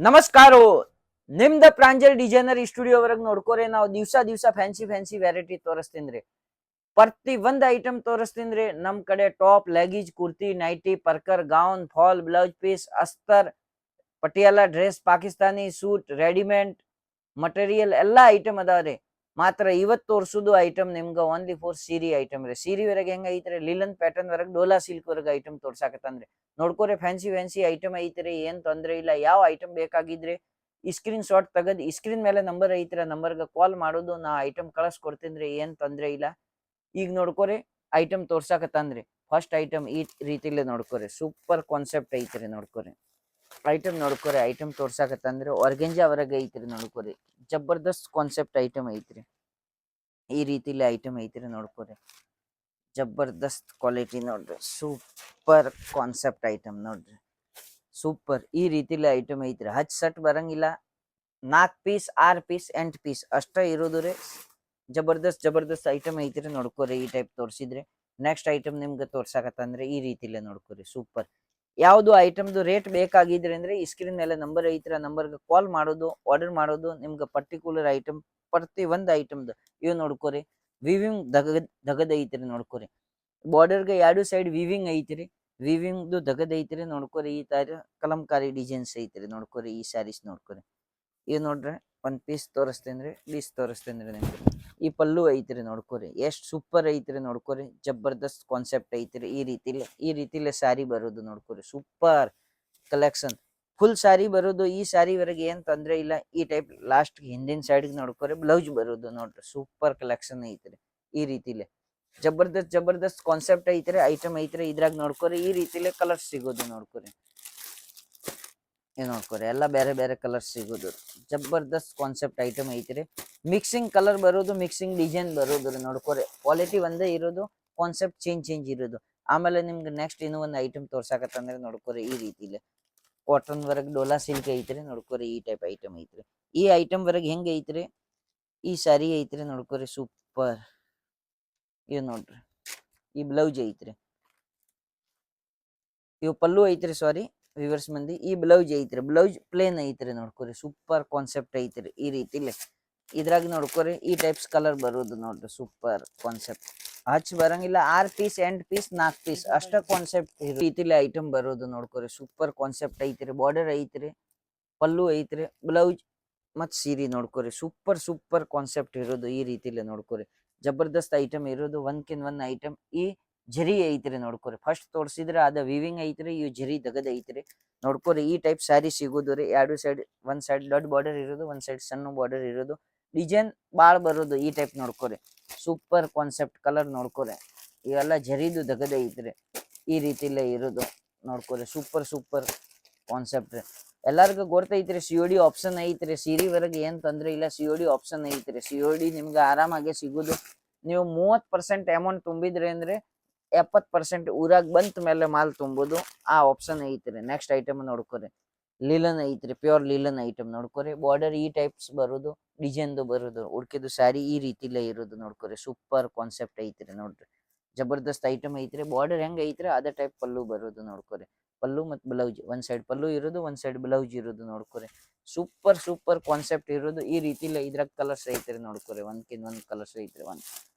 ನಮಸ್ಕಾರ. ನಿಮ್ದ Pranjal designer studio ವರೆಗೆ ನೋಡ್ಕೋರಿ. ನಾವು ದಿವಸ ಫ್ಯಾನ್ಸಿ ಫ್ಯಾನ್ಸಿ ವೆರೈಟಿ ತೋರಿಸ್ತೀನಿ. ಪ್ರತಿ ಒಂದ್ ಐಟಮ್ ತೋರಿಸ್ತೀನಿ. ನಮ್ ಕಡೆ ಟಾಪ್, ಲೆಗೀಜ್, ಕುರ್ತಿ, ನೈಟಿ, ಪರ್ಕರ್, ಗೌನ್, ಫಾಲ್, ಬ್ಲೌಸ್ ಪೀಸ್, ಅಸ್ತರ್, Patiala dress, Pakistani suit, readymade material ಎಲ್ಲಾ ಐಟಮ್ ಅದಾವ್ರಿ. ಮಾತ್ರ ಇವತ್ತು ತೋರ್ಸುದು ಐಟಮ್ ನಿಮ್ಗ ಓನ್ಲಿ ಫಾರ್ ಸೀರೆ ಐಟಮ್ ರೀ. ಸೀರೆ ವರೆಗೆ ಹೆಂಗ ಐತ್ರಿ, ಲಿಲನ್ ಪ್ಯಾಟರ್ನ್ ವರೆಗೆ, ಡೋಲಾ ಸಿಲ್ಕ್ ವರೆಗೆ ಐಟಮ್ ತೋರ್ಸಾಕತ್ತಂದ್ರಿ. ನೋಡ್ಕೋರಿ, ಫ್ಯಾನ್ಸಿ ಫ್ಯಾನ್ಸಿ ಐಟಮ್ ಐತ್ರಿ, ಏನ್ ತೊಂದ್ರೆ ಇಲ್ಲ. ಯಾವ ಐಟಮ್ ಬೇಕಾಗಿದ್ರಿ ಸ್ಕ್ರೀನ್ ಶಾಟ್ ತೆಗದ್ ಸ್ಕ್ರೀನ್ ಮೇಲೆ ನಂಬರ್ ಐತ್ರಿ, ನಂಬರ್ಗೆ ಕಾಲ್ ಮಾಡೋದು, ನಾ ಐಟಮ್ ಕಳಿಸ್ಕೊಡ್ತೀನಿ, ಏನ್ ತೊಂದ್ರೆ ಇಲ್ಲ. ಈಗ ನೋಡ್ಕೋರಿ, ಐಟಮ್ ತೋರ್ಸಾಕತ್ತಂದ್ರಿ. ಫಸ್ಟ್ ಐಟಮ್ ಈ ರೀತಿಲಿ ನೋಡ್ಕೋರಿ, ಸೂಪರ್ ಕಾನ್ಸೆಪ್ಟ್ ಐತ್ರಿ. ನೋಡ್ಕೋರಿ ಐಟಮ್, ನೋಡ್ಕೋರಿ ಐಟಮ್ ತೋರ್ಸಾಕತ್ತಂದ್ರೆ ಆರ್ಗೆಂಜಾ ವರೆಗೆ ಐತ್ರಿ. ನೋಡ್ಕೋರಿ, ಜಬರ್ದಸ್ತ್ ಕಾನ್ಸೆಪ್ಟ್ ಐಟಮ್ ಐತ್ರಿ. ಈ ರೀತಿಲಿ ಐಟಮ್ ಐತ್ರಿ. ನೋಡ್ಕೋರಿ, ಜಬರ್ದಸ್ತ್ ಕ್ವಾಲಿಟಿ ನೋಡ್ರಿ, ಸೂಪರ್ ಕಾನ್ಸೆಪ್ಟ್ ಐಟಮ್ ನೋಡ್ರಿ, ಸೂಪರ್. ಈ ರೀತಿಲಿ ಐಟಮ್ ಐತ್ರಿ. ಹಚ್ ಸಟ್ ಬರಂಗಿಲ್ಲ. 4 ಪೀಸ್ 6 ಪೀಸ್ 8 ಪೀಸ್ ಅಷ್ಟ ಇರೋದು ರೀ. ಜಬರ್ದಸ್ತ್ ಐಟಮ್ ಐತ್ರಿ. ನೋಡ್ಕೋರಿ, ಈ ಟೈಪ್ ತೋರಿಸಿದ್ರೆ ನೆಕ್ಸ್ಟ್ ಐಟಮ್ ನಿಮ್ಗೆ ತೋರ್ಸಾಕತ್ತಂದ್ರೆ ಈ ರೀತಿಲೇ ನೋಡ್ಕೋರಿ, ಸೂಪರ್. ಯಾವ್ದು ಐಟಮ್ದು ರೇಟ್ ಬೇಕಾಗಿದ್ರಿ ಅಂದ್ರೆ ಸ್ಕ್ರೀನ್ ಮೇಲೆ ನಂಬರ್ ಐತ್ರಿ, ಆ ನಂಬರ್ಗೆ ಕಾಲ್ ಮಾಡೋದು, ಆರ್ಡರ್ ಮಾಡೋದು. ನಿಮ್ಗೆ ಪರ್ಟಿಕ್ಯುಲರ್ ಐಟಮ್, ಪ್ರತಿ ಒಂದ್ ಐಟಮ್ದು ಇವ್ ನೋಡ್ಕೋರಿ, ವಿವಿಂಗ್ ದಗದ್ ಐತ್ರಿ. ನೋಡ್ಕೋರಿ, ಬಾರ್ಡರ್ಗೆ 2 ಸೈಡ್ ವಿವಿಂಗ್ ಐತ್ರಿ. ವಿವಿಂಗ್ದು ದಗದ್ ಐತ್ರಿ. ನೋಡ್ಕೋರಿ, ಈ ತರ ಕಲಂಕಾರಿ ಡಿಸೈನ್ಸ್ ಐತ್ರಿ. ನೋಡ್ಕೋರಿ, ಈ ಸ್ಯಾರೀಸ್ ನೋಡ್ಕೋರಿ. ಇವ್ ನೋಡ್ರಿ, ಒಂದ್ ಪೀಸ್ ತೋರಿಸ್ತೇನ್ರಿ, ಪೀಸ್ ತೋರಿಸ್ತೇನ್ರಿ ನಿಮ್ಗೆ. ಈ ಪಲ್ಲು ಐತ್ರಿ. ನೋಡ್ಕೋರಿ, ಎಷ್ಟ್ ಸೂಪರ್ ಐತ್ರಿ. ನೋಡ್ಕೋರಿ, ಜಬರ್ದಸ್ತ್ ಕಾನ್ಸೆಪ್ಟ್ ಐತ್ರಿ. ಈ ರೀತಿಲೆ ಸ್ಯಾರಿ ಬರೋದು. ನೋಡ್ಕೋರಿ, ಸೂಪರ್ ಕಲೆಕ್ಷನ್. ಫುಲ್ ಸ್ಯಾರಿ ಬರೋದು. ಈ ಸ್ಯಾರಿ ವರೆಗೆ ಏನ್ ತೊಂದ್ರೆ ಇಲ್ಲ. ಈ ಟೈಪ್ ಲಾಸ್ಟ್ ಹಿಂದಿನ ಸೈಡ್ ನೋಡ್ಕೋರಿ ಬ್ಲೌಸ್ ಬರೋದು. ನೋಡ್ರಿ, ಸೂಪರ್ ಕಲೆಕ್ಷನ್ ಐತ್ರಿ. ಈ ರೀತಿಲೆ ಜಬರ್ದಸ್ತ್ ಕಾನ್ಸೆಪ್ಟ್ ಐತ್ರಿ, ಐಟಮ್ ಐತ್ರಿ. ಇದ್ರಾಗ ನೋಡ್ಕೋರಿ, ಈ ರೀತಿಲೆ ಕಲರ್ಸ್ ಸಿಗೋದು. ನೋಡ್ಕೋರಿ, ನೋಡ್ಕೋರಿ, ಎಲ್ಲ ಬೇರೆ ಬೇರೆ ಕಲರ್ ಸಿಗೋದು. ಜಬರ್ದಸ್ತ್ ಕಾನ್ಸೆಪ್ಟ್ ಐಟಮ್ ಐತ್ರಿ. ಮಿಕ್ಸಿಂಗ್ ಕಲರ್ ಬರೋದು, ಮಿಕ್ಸಿಂಗ್ ಡಿಸೈನ್ ಬರೋದು. ನೋಡ್ಕೋರಿ, ಕ್ವಾಲಿಟಿ ಒಂದೇ ಇರೋದು, ಕಾನ್ಸೆಪ್ಟ್ ಚೇಂಜ್ ಇರೋದು. ಆಮೇಲೆ ನಿಮ್ಗೆ ನೆಕ್ಸ್ಟ್ ಇನ್ನೂ ಒಂದು ಐಟಮ್ ತೋರ್ಸಾಕತ್ತಂದ್ರೆ ನೋಡ್ಕೋರಿ, ಈ ರೀತಿಲಿ ಕಾಟನ್ ವರೆಗೆ ಡೋಲಾ ಸಿಲ್ಕ್ ಐತ್ರಿ. ನೋಡ್ಕೋರಿ, ಈ ಟೈಪ್ ಐಟಮ್ ಐತ್ರಿ. ಈ ಐಟಮ್ ವರೆಗೆ ಹೆಂಗ ಐತ್ರಿ, ಈ ಸ್ಯಾರಿ ಐತ್ರಿ. ನೋಡ್ಕೋರಿ, ಸೂಪರ್. ಇವ್ ನೋಡ್ರಿ, ಈ ಬ್ಲೌಸ್ ಐತ್ರಿ, ಇವ್ ಪಲ್ಲು ಐತ್ರಿ. ಸಾರಿ ವಿವರ್ಸ್ ಮಂದಿ, ಈ ಬ್ಲೌಸ್ ಐತ್ರಿ. ಬ್ಲೌಸ್ ಪ್ಲೇನ್ ಐತ್ರಿ. ನೋಡ್ಕೋರಿ, ಸೂಪರ್ ಕಾನ್ಸೆಪ್ಟ್ ಐತ್ರಿ. ಈ ರೀತಿಲಿ ಇದ್ರಾಗ ನೋಡ್ಕೋರಿ, ಈ ಟೈಪ್ಸ್ ಕಲರ್ ಬರೋದು. ನೋಡ್ರಿ, ಸೂಪರ್ ಕಾನ್ಸೆಪ್ಟ್. ಹಚ್ ಬರಂಗಿಲ್ಲ. 6 ಪೀಸ್ 8 ಪೀಸ್ 4 ಪೀಸ್ ಅಷ್ಟ ಕಾನ್ಸೆಪ್ಟ್ ರೀತಿಲಿ ಐಟಮ್ ಬರೋದು. ನೋಡ್ಕೋರಿ, ಸೂಪರ್ ಕಾನ್ಸೆಪ್ಟ್ ಐತ್ರಿ. ಬಾರ್ಡರ್ ಐತ್ರಿ, ಪಲ್ಲು ಐತ್ರಿ, ಬ್ಲೌಸ್ ಮತ್ ಸೀರೆ. ನೋಡ್ಕೋರಿ, ಸೂಪರ್ ಕಾನ್ಸೆಪ್ಟ್ ಇರೋದು. ಈ ರೀತಿಲಿ ನೋಡ್ಕೋರಿ, ಜಬರ್ದಸ್ತ್ ಐಟಮ್ ಇರೋದು. ಒಂದ್ಕಿನ್ ಒಂದ್ ಐಟಮ್. ಈ ಜರಿ ಐತ್ರಿ. ನೋಡ್ಕೋರಿ, ಫಸ್ಟ್ ತೋರ್ಸಿದ್ರೆ ಅದ ವಿವಿಂಗ್ ಐತ್ರಿ, ಇವ್ ಜರಿ ದಗದ್ ಐತ್ರಿ. ನೋಡ್ಕೋರಿ, ಈ ಟೈಪ್ ಸ್ಯಾರಿ ಸಿಗೋದು ರೀ. 2 ಸೈಡ್, ಒಂದ್ ಸೈಡ್ ದೊಡ್ಡ ಬಾರ್ಡರ್ ಇರೋದು, ಒಂದ್ ಸೈಡ್ ಸಣ್ಣ ಬಾರ್ಡರ್ ಇರೋದು. ಡಿಸೈನ್ ಬಾಳ್ ಬರೋದು. ಈ ಟೈಪ್ ನೋಡ್ಕೋರಿ, ಸೂಪರ್ ಕಾನ್ಸೆಪ್ಟ್ ಕಲರ್. ನೋಡ್ಕೋರಿ, ಇವೆಲ್ಲ ಜರಿದು ದಗದ್ ಐತ್ರಿ. ಈ ರೀತಿಲೇ ಇರೋದು. ನೋಡ್ಕೋರಿ, ಸೂಪರ್ ಕಾನ್ಸೆಪ್ಟ್ ರೀ. ಎಲ್ಲಾರ್ಗು ಗೊತ್ತೈತ್ರಿ, COD ಆಪ್ಷನ್ ಐತ್ರಿ. ಸೀರೆ ವರೆಗೆ ಏನ್ ತೊಂದ್ರೆ ಇಲ್ಲ, COD ಆಪ್ಷನ್ ಐತ್ರಿ. COD ನಿಮ್ಗೆ ಆರಾಮಾಗಿ ಸಿಗುದು. ನೀವು 30% ಅಮೌಂಟ್ ತುಂಬಿದ್ರಿ ಅಂದ್ರೆ 70% ಊರಾಗ ಬಂತ ಮೇಲೆ ಮಾಲ್ ತುಂಬೋದು. ಆ ಆಪ್ಷನ್ ಐತ್ರಿ. ನೆಕ್ಸ್ಟ್ ಐಟಮ್ ನೋಡ್ಕೋರಿ, ಲೀಲನ್ ಐತ್ರಿ, ಪ್ಯೂರ್ ಲೀಲನ್ ಐಟಮ್. ನೋಡ್ಕೋರಿ, ಬಾರ್ಡರ್ ಈ ಟೈಪ್ಸ್ ಬರೋದು, ಡಿಸೈನ್ದು ಬರೋದು. ಉಳ್ಕಿದು ಸ್ಯಾರಿ ಈ ರೀತಿಲೇ ಇರೋದು. ನೋಡ್ಕೋರಿ, ಸೂಪರ್ ಕಾನ್ಸೆಪ್ಟ್ ಐತ್ರಿ. ನೋಡ್ರಿ, ಜಬರ್ದಸ್ತ್ ಐಟಮ್ ಐತ್ರಿ. ಬಾರ್ಡರ್ ಹೆಂಗ್ ಐತ್ರಿ ಅದೇ ಟೈಪ್ ಪಲ್ಲು ಬರೋದು. ನೋಡ್ಕೋರಿ, ಪಲ್ಲು ಮತ್ ಬ್ಲೌಸ್, ಒಂದ್ ಸೈಡ್ ಪಲ್ಲು ಇರೋದು, ಒಂದ್ ಸೈಡ್ ಬ್ಲೌಸ್ ಇರೋದು. ನೋಡ್ಕೋರಿ, ಸೂಪರ್ ಕಾನ್ಸೆಪ್ಟ್ ಇರೋದು. ಈ ರೀತಿಲೇ ಇದ್ರಾಗ ಕಲರ್ಸ್ ಐತ್ರಿ. ನೋಡ್ಕೋರಿ, ಒಂದ್ಕಿನ್ ಒಂದ್ ಕಲರ್ಸ್ ಐತ್ರಿ. 1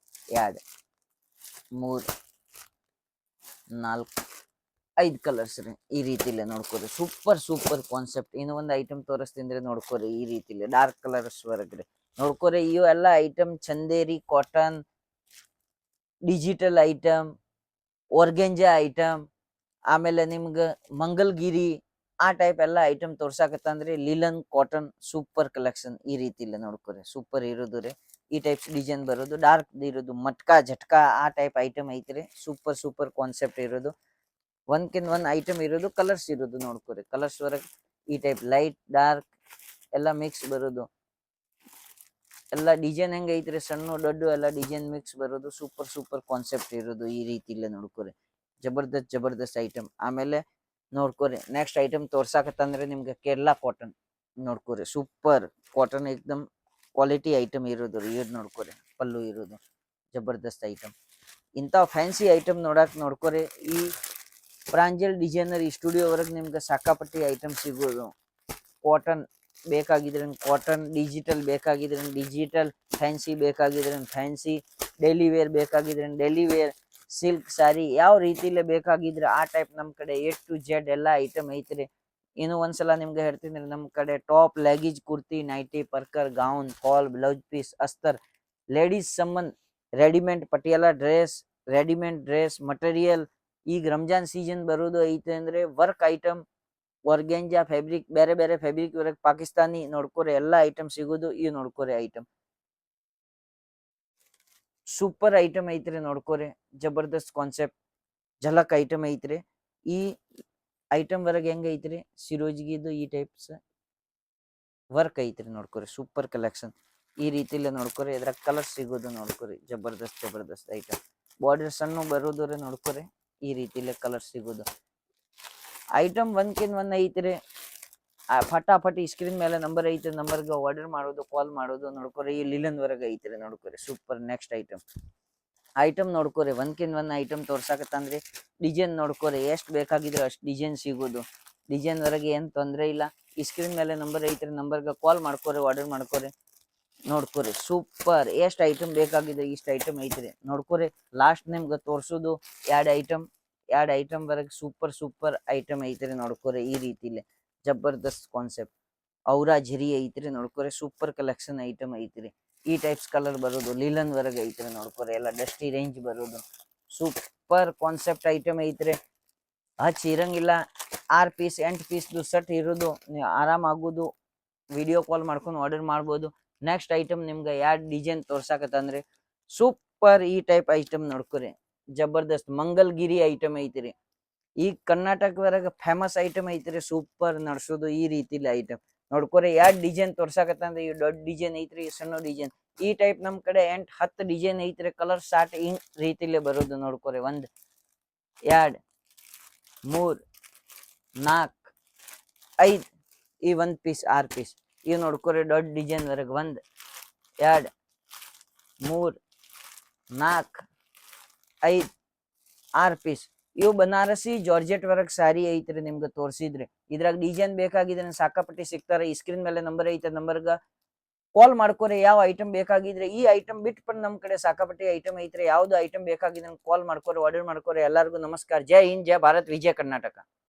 2 3 4 5 ಕಲರ್ಸ್ ರೀ. ಈ ರೀತಿಲೇ ನೋಡ್ಕೋರಿ, ಸೂಪರ್ ಕಾನ್ಸೆಪ್ಟ್. ಇನ್ನೂ ಒಂದು ಐಟಮ್ ತೋರಿಸ್ತೀನಿ ನೋಡ್ಕೋರಿ, ಈ ರೀತಿಲಿ ಡಾರ್ಕ್ ಕಲರ್ಸ್ ವರ್ಗ್ರಿ. ನೋಡ್ಕೋರಿ, ಇವು ಎಲ್ಲ item Chanderi cotton, digital item, organza item, ಆಮೇಲೆ ನಿಮ್ಗೆ ಮಂಗಲ್ಗಿರಿ, ಆ ಟೈಪ್ ಎಲ್ಲ ಐಟಮ್ ತೋರ್ಸಾಕತ್ತಂದ್ರೆ ಲಿಲನ್ ಕಾಟನ್ ಸೂಪರ್ ಕಲೆಕ್ಷನ್. ಈ ರೀತಿಲಿ ನೋಡ್ಕೋರಿ, ಸೂಪರ್ ಇರೋದು ರೀ. ಈ ಟೈಪ್ಸ್ ಡಿಸೈನ್ ಬರೋದು, ಡಾರ್ಕ್ ಇರೋದು, ಮಟ್ಕಾ ಜಟ್ಕಾ ಆ ಟೈಪ್ ಐಟಮ್ ಐತ್ರಿ. ಸೂಪರ್ ಕಾನ್ಸೆಪ್ಟ್ ಇರೋದು. ಒಂದ್ಕಿನ್ ಒಂದ್ ಐಟಮ್ ಇರೋದು, ಕಲರ್ಸ್ ಇರೋದು. ನೋಡ್ಕೋರಿ, ಕಲರ್ಸ್ ವರೆಗೆ ಈ ಟೈಪ್ ಲೈಟ್ ಡಾರ್ಕ್ ಎಲ್ಲ ಮಿಕ್ಸ್ ಬರೋದು. ಎಲ್ಲ ಡಿಸೈನ್ ಹೆಂಗ್ ಐತ್ರಿ, ಸಣ್ಣ ದೊಡ್ಡ ಎಲ್ಲ ಡಿಸೈನ್ ಮಿಕ್ಸ್ ಬರೋದು. ಸೂಪರ್ ಕಾನ್ಸೆಪ್ಟ್ ಇರೋದು. ಈ ರೀತಿಲೇ ನೋಡ್ಕೋರಿ, ಜಬರ್ದಸ್ತ್ ಐಟಮ್. ಆಮೇಲೆ ನೋಡ್ಕೋರಿ, ನೆಕ್ಸ್ಟ್ ಐಟಮ್ ತೋರ್ಸಾಕತ್ತಂದ್ರೆ ನಿಮ್ಗೆ ಕೇರಳ ಕಾಟನ್. ನೋಡ್ಕೋರಿ, ಸೂಪರ್ ಕಾಟನ್, ಏಕ್ದಮ್ ಕ್ವಾಲಿಟಿ ಐಟಮ್ ಇರೋದು. ಇದ್ ನೋಡ್ಕೋರಿ, ಪಲ್ಲು ಇರೋದು, ಜಬರ್ದಸ್ತ್ ಐಟಮ್. ಇಂಥ ಫ್ಯಾನ್ಸಿ ಐಟಮ್ ನೋಡ್ಕೋರಿ, ಈ ಪ್ರಾಂಜಲ್ ಡಿಸೈನರ್ ಈ ಸ್ಟುಡಿಯೋ ವರೆಗೆ ನಿಮ್ಗೆ ಸಾಕಾಪಟ್ಟಿ ಐಟಮ್ ಸಿಗೋದು. ಕಾಟನ್ ಬೇಕಾಗಿದ್ರೆ ಕಾಟನ್, ಡಿಜಿಟಲ್ ಬೇಕಾಗಿದ್ರೆ ಡಿಜಿಟಲ್, ಫ್ಯಾನ್ಸಿ ಬೇಕಾಗಿದ್ರೆ ಫ್ಯಾನ್ಸಿ, ಡೈಲಿ ವೇರ್ ಬೇಕಾಗಿದ್ರೆ ಡೈಲಿ ವೇರ್, ಸಿಲ್ಕ್ ಸಾರಿ ಯಾವ ರೀತಿಲೇ ಬೇಕಾಗಿದ್ರೆ ಆ ಟೈಪ್ ನಮ್ ಕಡೆ A to Z ಎಲ್ಲ ಐಟಮ್ ಐತ್ರಿ. ಇನ್ನು ಒಂದ್ಸಲ ನಿಮ್ಗೆ ಹೇಳ್ತೀನಿ, ನಮ್ ಕಡೆ ಟಾಪ್, ಲೆಗೀಜ್, ಕುರ್ತಿ, ನೈಟಿ, ಪರ್ಕರ್, ಗೌನ್, ಫಾಲ್, ಬ್ಲೌಸ್ ಪೀಸ್, ಅಸ್ತರ್, ಲೇಡೀಸ್ ಸಂಬಂಧ readymade Patiala dress, readymade dress material. ಈಗ ರಂಜಾನ್ ಸೀಸನ್ ಬರೋದು ಐತೆ ಅಂದ್ರೆ ವರ್ಕ್ ಐಟಮ್, ವರ್ಗೆಂಜಾ ಫ್ಯಾಬ್ರಿಕ್, ಬೇರೆ ಬೇರೆ ಫ್ಯಾಬ್ರಿಕ್ ವರ್ಕ್, ಪಾಕಿಸ್ತಾನಿ ನೋಡ್ಕೋರಿ ಎಲ್ಲ ಐಟಮ್ ಸಿಗೋದು ಈ ನೋಡ್ಕೋರಿ ಐಟಮ್. ಸೂಪರ್ ಐಟಮ್ ಐತ್ರಿ ನೋಡ್ಕೋರಿ, ಜಬರ್ದಸ್ತ್ ಕಾನ್ಸೆಪ್ಟ್ ಝಲಕ್ ಐಟಮ್ ಐತ್ರಿ. ಈ ಐಟಮ್ ವರ್ಗ ಹೆಂಗ ಐತ್ರಿ, ಸಿರೋಜ್ಗಿದು ಈ ಟೈಪ್ಸ್ ವರ್ಕ್ ಐತ್ರಿ ನೋಡ್ಕೋರಿ, ಸೂಪರ್ ಕಲೆಕ್ಷನ್. ಈ ರೀತಿಲಿ ನೋಡ್ಕೋರಿ, ಇದ್ರಾಗ ಕಲರ್ ಸಿಗೋದು ನೋಡ್ಕೋರಿ, ಜಬರ್ದಸ್ತ್ ಐಟಮ್. ಬಾರ್ಡರ್ ಸಣ್ಣ ಬರೋದ್ರ ನೋಡ್ಕೋರಿ, ಈ ರೀತಿಲಿ ಕಲರ್ ಸಿಗೋದು ಐಟಮ್ ಒಂದ್ಕಿನ್ ಒಂದ್ ಐತ್ರಿ. ಫಟಾಫಟಿ ಸ್ಕ್ರೀನ್ ಮೇಲೆ ನಂಬರ್ ಐತೆ, ನಂಬರ್ಗೆ ಆರ್ಡರ್ ಮಾಡೋದು, ಕಾಲ್ ಮಾಡೋದು ನೋಡ್ಕೋರಿ. ಈ ಲಿಲನ್ ವರ್ಗ ಐತ್ರಿ ನೋಡ್ಕೋರಿ, ಸೂಪರ್. ನೆಕ್ಸ್ಟ್ ಐಟಮ್ ನೋಡ್ಕೋರಿ, ಒಂದ್ಕಿನ್ ಒಂದ್ ಐಟಮ್ ತೋರ್ಸಾಕತ್ತಂದ್ರಿ. ಡಿಸೈನ್ ನೋಡ್ಕೋರಿ, ಎಷ್ಟ್ ಬೇಕಾಗಿದ್ರೆ ಅಷ್ಟ್ ಡಿಸೈನ್ ಸಿಗೋದು. ಡಿಸೈನ್ ವರೆಗೆ ಏನ್ ತೊಂದ್ರೆ ಇಲ್ಲ. ಈ ಸ್ಕ್ರೀನ್ ಮೇಲೆ ನಂಬರ್ ಐತ್ರಿ, ನಂಬರ್ಗೆ ಕಾಲ್ ಮಾಡ್ಕೋರಿ, ಆರ್ಡರ್ ಮಾಡ್ಕೋರಿ ನೋಡ್ಕೋರಿ. ಸೂಪರ್, ಎಷ್ಟ್ ಐಟಮ್ ಬೇಕಾಗಿದೆ ಇಷ್ಟ ಐಟಮ್ ಐತ್ರಿ ನೋಡ್ಕೋರಿ. ಲಾಸ್ಟ್ ನಿಮ್ಗೆ ತೋರ್ಸೋದು ಎರಡ್ ಐಟಮ್ ವರೆಗೆ ಸೂಪರ್ ಐಟಮ್ ಐತ್ರಿ ನೋಡ್ಕೋರಿ. ಈ ರೀತಿಲಿ ಜಬರ್ದಸ್ತ್ ಕಾನ್ಸೆಪ್ಟ್ ಔರಾ ಝರಿ ಐತ್ರಿ ನೋಡ್ಕೋರಿ, ಸೂಪರ್ ಕಲೆಕ್ಷನ್ ಐಟಮ್ ಐತ್ರಿ. ಈ ಟೈಪ್ಸ್ ಕಲರ್ ಬರೋದು ಲೀಲನ್ ವರ್ಗ ಐತ್ರಿ ನೋಡ್ಕೋರಿ, ಎಲ್ಲ ಡಸ್ಟಿ ರೇಂಜ್ ಬರೋದು ಸೂಪರ್ ಕಾನ್ಸೆಪ್ಟ್ ಐಟಮ್ ಐತ್ರಿ. ಹಚ್ ಇರಂಗಿಲ್ಲ, 6 ಪೀಸ್ 8 ಪೀಸ್ದು ಸೆಟ್ ಇರೋದು, ನೀವು ಆರಾಮ್ ಆಗೋದು, ವಿಡಿಯೋ ಕಾಲ್ ಮಾಡ್ಕೊಂಡು ಆರ್ಡರ್ ಮಾಡ್ಬೋದು. ನೆಕ್ಸ್ಟ್ ಐಟಮ್ ನಿಮ್ಗೆ ಯಾಡ್ ಡಿಸೈನ್ ತೋರ್ಸಾಕತ್ತಂದ್ರೆ ಸೂಪರ್ ಈ ಟೈಪ್ ಐಟಮ್ ನೋಡ್ಕೋರಿ, ಜಬರ್ದಸ್ತ್ ಮಂಗಲ್ಗಿರಿ ಐಟಮ್ ಐತ್ರಿ. ಈ ಕರ್ನಾಟಕವರೆಗೆ ಫೇಮಸ್ ಐಟಮ್ ಐತ್ರಿ, ಸೂಪರ್ ನಡ್ಸೋದು ಈ ರೀತಿಲಿ ಐಟಮ್ ನೋಡ್ಕೋರಿ. ಯಾಡ್ ಡಿಸೈನ್ ತೋರ್ಸಾಕತ್ತಂದ್ರೆ ಈ ದೊಡ್ಡ ಡಿಸೈನ್ ಐತ್ರಿ, ಸಣ್ಣ ಡಿಸೈನ್. ಈ ಟೈಪ್ ನಮ್ ಕಡೆ 8-10 ಡಿಸೈನ್ ಐತ್ರಿ, ಕಲರ್ ಸ್ಟಾರ್ಟ್ ಹಿಂಗ್ ರೀತಿಲಿ ಬರೋದು ನೋಡ್ಕೋರಿ. 1 2 3 4 5 ಈ 1 ಪೀಸ್ 6 ಪೀಸ್ ಇವ್ ನೋಡ್ಕೋರಿ. ದೊಡ್ಡ ಡಿಸೈನ್ ವರೆಗೆ 1 2 3 4 5 6 ಪೀಸ್ ಇವು ಬನಾರಸಿ ಜಾರ್ಜೆಟ್ ವರ್ಕ್ ಸಾರಿ ಐತ್ರಿ ನಿಮ್ಗೆ ತೋರ್ಸಿದ್ರಿ. ಇದ್ರಾಗ ಡಿಸೈನ್ ಬೇಕಾಗಿದ್ರೆ ಸಾಕಾಪಟ್ಟಿ ಸಿಗ್ತಾರೆ. ಈ ಸ್ಕ್ರೀನ್ ಮೇಲೆ ನಂಬರ್ ಐತೆ, ನಂಬರ್ಗ ಕಾಲ್ ಮಾಡ್ಕೋರಿ. ಯಾವ ಐಟಮ್ ಬೇಕಾಗಿದ್ರೆ ಈ ಐಟಮ್ ಬಿಟ್ಟು ನಮ್ ಕಡೆ ಸಾಕಾಪಟ್ಟಿ ಐಟಮ್ ಐತ್ರಿ. ಯಾವ್ದು ಐಟಮ್ ಬೇಕಾಗಿದ್ರೆ ಕಾಲ್ ಮಾಡ್ಕೋರಿ, ಆರ್ಡರ್ ಮಾಡ್ಕೋರಿ. ಎಲ್ಲರಿಗೂ ನಮಸ್ಕಾರ. ಜೈ ಹಿಂದ್, ಜೈ ಭಾರತ್, ವಿಜಯ ಕರ್ನಾಟಕ.